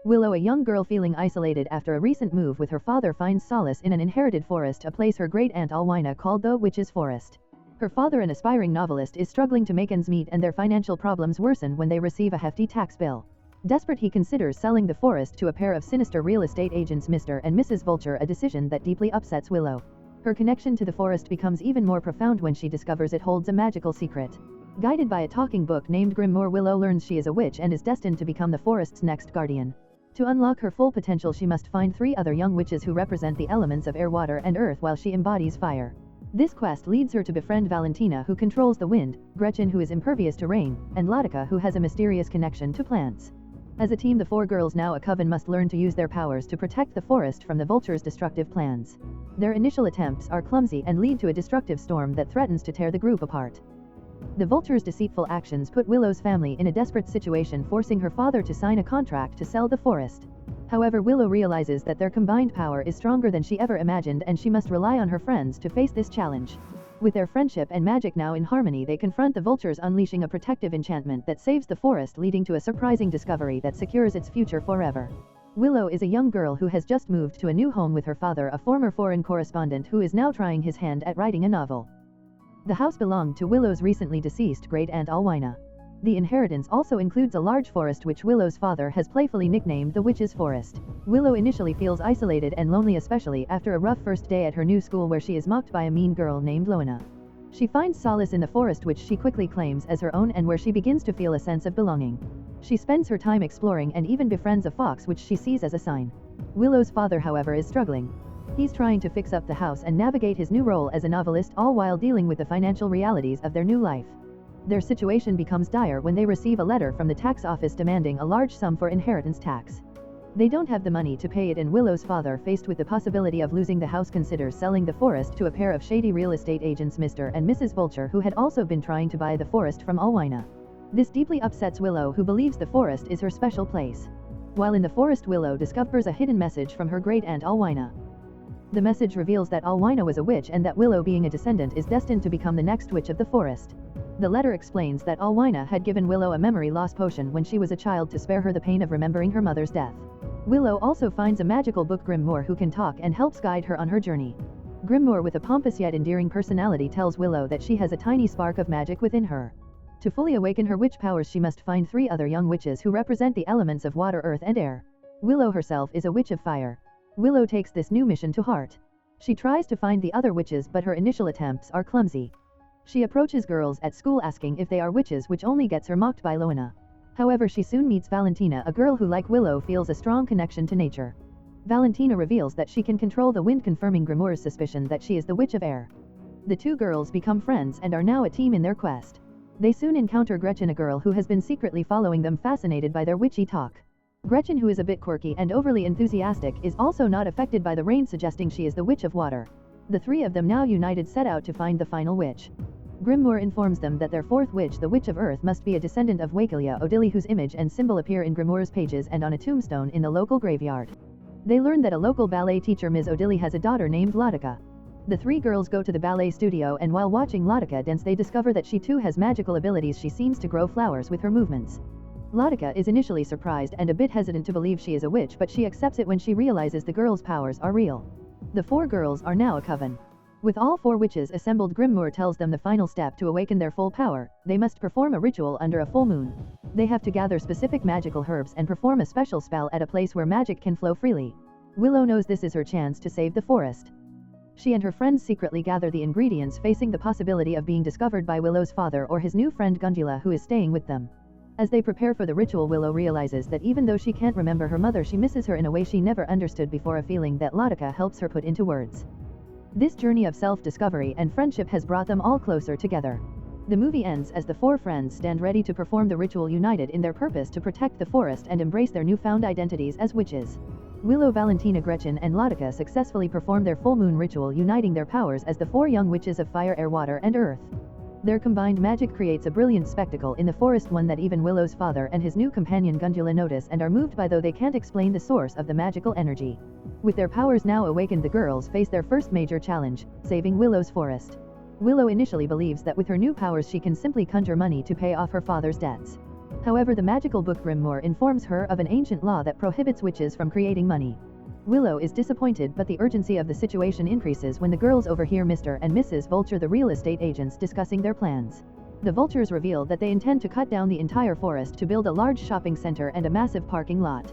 Willow, a young girl feeling isolated after a recent move with her father, finds solace in an inherited forest, a place her Great-Aunt Alwina called the Witch's Forest. Her father, an aspiring novelist, is struggling to make ends meet, and their financial problems worsen when they receive a hefty tax bill. Desperate, he considers selling the forest to a pair of sinister real estate agents, Mr. and Mrs. Vulture, a decision that deeply upsets Willow. Her connection to the forest becomes even more profound when she discovers it holds a magical secret. Guided by a talking book named Grimoire, Willow learns she is a witch and is destined to become the forest's next guardian. To unlock her full potential, she must find 3 other young witches who represent the elements of air, water, and earth, while she embodies fire. This quest leads her to befriend Valentina, who controls the wind, Gretchen, who is impervious to rain, and Latika, who has a mysterious connection to plants. As a team, the 4 girls, now a coven, must learn to use their powers to protect the forest from the Vulture's destructive plans. Their initial attempts are clumsy and lead to a destructive storm that threatens to tear the group apart. The Vulture's deceitful actions put Willow's family in a desperate situation, forcing her father to sign a contract to sell the forest. However, Willow realizes that their combined power is stronger than she ever imagined, and she must rely on her friends to face this challenge. With their friendship and magic now in harmony, they confront the Vultures, unleashing a protective enchantment that saves the forest, leading to a surprising discovery that secures its future forever. Willow is a young girl who has just moved to a new home with her father, a former foreign correspondent who is now trying his hand at writing a novel. The house belonged to Willow's recently deceased Great-Aunt Alwina. The inheritance also includes a large forest which Willow's father has playfully nicknamed the Witch's Forest. Willow initially feels isolated and lonely, especially after a rough first day at her new school where she is mocked by a mean girl named Loina. She finds solace in the forest, which she quickly claims as her own, and where she begins to feel a sense of belonging. She spends her time exploring and even befriends a fox, which she sees as a sign. Willow's father, however, is struggling. He's trying to fix up the house and navigate his new role as a novelist, all while dealing with the financial realities of their new life. Their situation becomes dire when they receive a letter from the tax office demanding a large sum for inheritance tax. They don't have the money to pay it, and Willow's father, faced with the possibility of losing the house, considers selling the forest to a pair of shady real estate agents, Mr. and Mrs. Vulture, who had also been trying to buy the forest from Alwina. This deeply upsets Willow, who believes the forest is her special place. While in the forest, Willow discovers a hidden message from her Great-Aunt Alwina. The message reveals that Alwina was a witch, and that Willow, being a descendant, is destined to become the next witch of the forest. The letter explains that Alwina had given Willow a memory loss potion when she was a child to spare her the pain of remembering her mother's death. Willow also finds a magical book, Grimoire, who can talk and helps guide her on her journey. Grimoire, with a pompous yet endearing personality, tells Willow that she has a tiny spark of magic within her. To fully awaken her witch powers, she must find 3 other young witches who represent the elements of water, earth, and air. Willow herself is a witch of fire. Willow takes this new mission to heart. She tries to find the other witches, but her initial attempts are clumsy. She approaches girls at school asking if they are witches, which only gets her mocked by Loina. However, she soon meets Valentina, a girl who, like Willow, feels a strong connection to nature. Valentina reveals that she can control the wind, confirming Grimoire's suspicion that she is the witch of air. The 2 girls become friends and are now a team in their quest. They soon encounter Gretchen, a girl who has been secretly following them, fascinated by their witchy talk. Gretchen, who is a bit quirky and overly enthusiastic, is also not affected by the rain, suggesting she is the witch of water. The 3 of them, now united, set out to find the final witch. Grimoire informs them that their 4th witch, the Witch of Earth, must be a descendant of Wakelia Odili, whose image and symbol appear in Grimoire's pages and on a tombstone in the local graveyard. They learn that a local ballet teacher, Ms. Odili, has a daughter named Latika. The 3 girls go to the ballet studio, and while watching Latika dance, they discover that she too has magical abilities. She seems to grow flowers with her movements. Latika is initially surprised and a bit hesitant to believe she is a witch, but she accepts it when she realizes the girls' powers are real. The 4 girls are now a coven. With all 4 witches assembled, Grimoire tells them the final step to awaken their full power: they must perform a ritual under a full moon. They have to gather specific magical herbs and perform a special spell at a place where magic can flow freely. Willow knows this is her chance to save the forest. She and her friends secretly gather the ingredients, facing the possibility of being discovered by Willow's father or his new friend Gundula, who is staying with them. As they prepare for the ritual, Willow realizes that even though she can't remember her mother, she misses her in a way she never understood before, a feeling that Latika helps her put into words. This journey of self-discovery and friendship has brought them all closer together. The movie ends as the 4 friends stand ready to perform the ritual, united in their purpose to protect the forest and embrace their newfound identities as witches. Willow, Valentina, Gretchen, and Latika successfully perform their full moon ritual, uniting their powers as the 4 young witches of fire, air, water, and earth. Their combined magic creates a brilliant spectacle in the forest, one that even Willow's father and his new companion Gundula notice and are moved by, though they can't explain the source of the magical energy. With their powers now awakened, the girls face their first major challenge: saving Willow's forest. Willow initially believes that with her new powers she can simply conjure money to pay off her father's debts. However, the magical book Grimoire informs her of an ancient law that prohibits witches from creating money. Willow is disappointed, but the urgency of the situation increases when the girls overhear Mr. and Mrs. Vulture, the real estate agents, discussing their plans. The Vultures reveal that they intend to cut down the entire forest to build a large shopping center and a massive parking lot.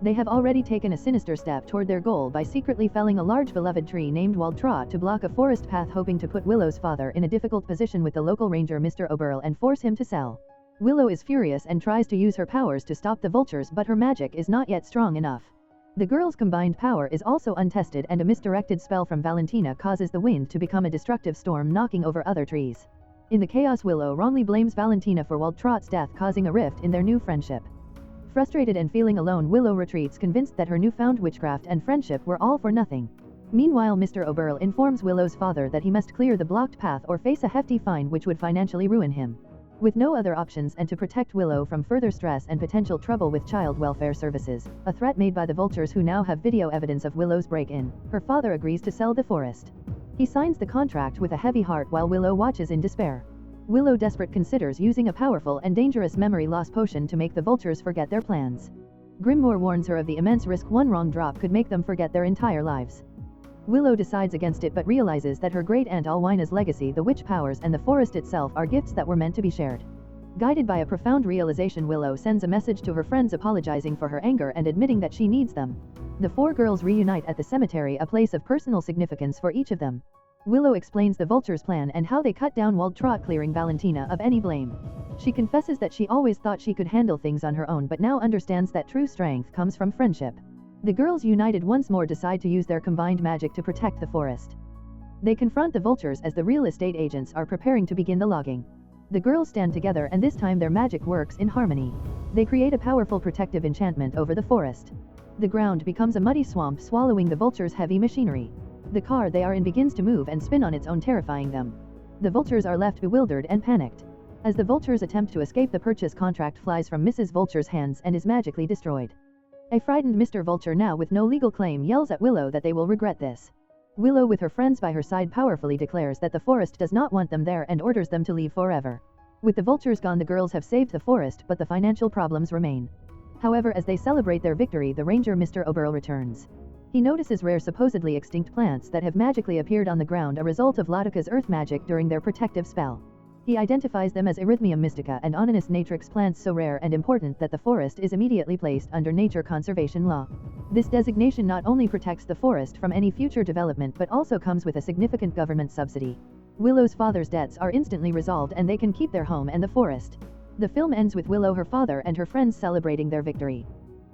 They have already taken a sinister step toward their goal by secretly felling a large beloved tree named Waldtrot to block a forest path, hoping to put Willow's father in a difficult position with the local ranger Mr. Oberl and force him to sell. Willow is furious and tries to use her powers to stop the Vultures, but her magic is not yet strong enough. The girls' combined power is also untested, and a misdirected spell from Valentina causes the wind to become a destructive storm, knocking over other trees. In the chaos, Willow wrongly blames Valentina for Waldtrot's death, causing a rift in their new friendship. Frustrated and feeling alone, Willow retreats, convinced that her newfound witchcraft and friendship were all for nothing. Meanwhile, Mr. Oberl informs Willow's father that he must clear the blocked path or face a hefty fine which would financially ruin him. With no other options and to protect Willow from further stress and potential trouble with child welfare services, a threat made by the Vultures who now have video evidence of Willow's break-in, her father agrees to sell the forest. He signs the contract with a heavy heart while Willow watches in despair. Willow, desperate, considers using a powerful and dangerous memory loss potion to make the Vultures forget their plans. Grimoire warns her of the immense risk one wrong drop could make them forget their entire lives. Willow decides against it, but realizes that her Great-Aunt Alwina's legacy, the witch powers, and the forest itself are gifts that were meant to be shared. Guided by a profound realization, Willow sends a message to her friends apologizing for her anger and admitting that she needs them. The four girls reunite at the cemetery, a place of personal significance for each of them. Willow explains the Vultures' plan and how they cut down Waldtrot, clearing Valentina of any blame. She confesses that she always thought she could handle things on her own, but now understands that true strength comes from friendship. The girls, united once more, decide to use their combined magic to protect the forest. They confront the Vultures as the real estate agents are preparing to begin the logging. The girls stand together, and this time their magic works in harmony. They create a powerful protective enchantment over the forest. The ground becomes a muddy swamp, swallowing the Vultures' heavy machinery. The car they are in begins to move and spin on its own, terrifying them. The Vultures are left bewildered and panicked. As the Vultures attempt to escape, the purchase contract flies from Mrs. Vulture's hands and is magically destroyed. A frightened Mr. Vulture, now with no legal claim, yells at Willow that they will regret this. Willow, with her friends by her side, powerfully declares that the forest does not want them there and orders them to leave forever. With the Vultures gone, the girls have saved the forest, but the financial problems remain. However, as they celebrate their victory, the ranger Mr. Oberl returns. He notices rare, supposedly extinct plants that have magically appeared on the ground, a result of Ladoka's earth magic during their protective spell. He identifies them as Erythmium mystica and Oninus natrix, plants so rare and important that the forest is immediately placed under nature conservation law. This designation not only protects the forest from any future development but also comes with a significant government subsidy. Willow's father's debts are instantly resolved and they can keep their home and the forest. The film ends with Willow, her father, and her friends celebrating their victory.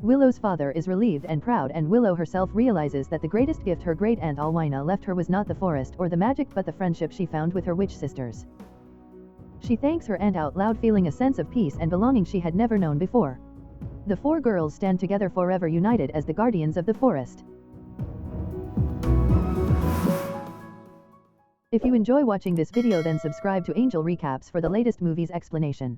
Willow's father is relieved and proud, and Willow herself realizes that the greatest gift her Great-Aunt Alwina left her was not the forest or the magic but the friendship she found with her witch sisters. She thanks her aunt out loud, feeling a sense of peace and belonging she had never known before. The four girls stand together forever, united as the guardians of the forest. If you enjoy watching this video, then subscribe to Angel Recaps for the latest movies explanation.